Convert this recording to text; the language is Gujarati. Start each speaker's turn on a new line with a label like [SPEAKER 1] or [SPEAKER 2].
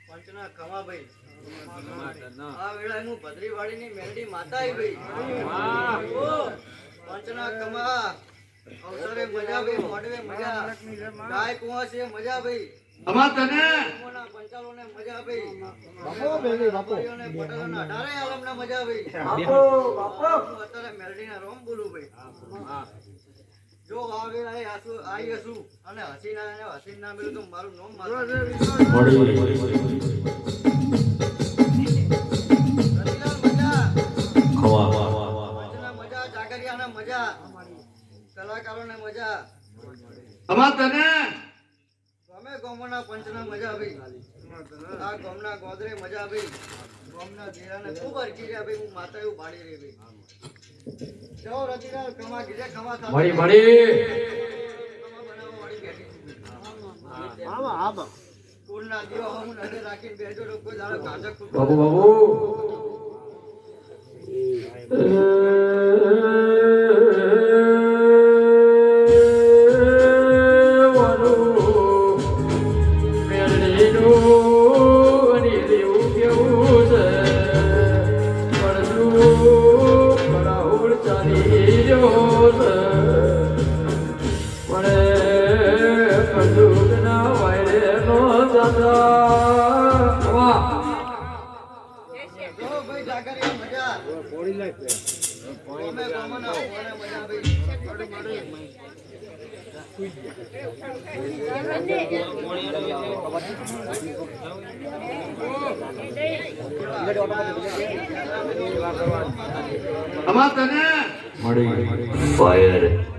[SPEAKER 1] પંચના ખમા ભાઈ આ વેળા હું ભદ્રીવાડી ની મેરડી માતા ભાઈ પંચના ખમા અવસરે મજા ભાઈ મોડવે મજા ગાય કુવા છે મજા ભાઈ
[SPEAKER 2] અમાર તને
[SPEAKER 1] પંચાલો ને મજા ભાઈ
[SPEAKER 3] બાપો બેલી બાપો
[SPEAKER 1] ને પટેલો ના 18 આલમ ના મજા ભાઈ
[SPEAKER 3] બાપો બાપો
[SPEAKER 1] અત્યારે મેરડી ના રોમ બોલું ભાઈ જો આવે આઈ હસું અને હસીન ના મેલું તો મારું નામ મજા જાગરિયા ના મજા કલાકારો ને મજા
[SPEAKER 2] અમાર તને
[SPEAKER 1] ગમે ગોમના પંચ ના મજા ભાઈ આ ગોમના ગોદરે મજા ભાઈ ગોમના જીરા ને ખૂબ અરકી રહ્યા ભાઈ હું માતા એવું ભાડી રહી ભાઈ જો રતિલાલ કમા ગીરે ખમા થા
[SPEAKER 2] મળી મળી
[SPEAKER 3] આવા
[SPEAKER 1] ફૂલના દીવા હું નજર રાખીને બેઠો તો કોઈ દાડો ગાજક
[SPEAKER 2] બાબુ બાબુ અમાર તને
[SPEAKER 4] મળી ફાયર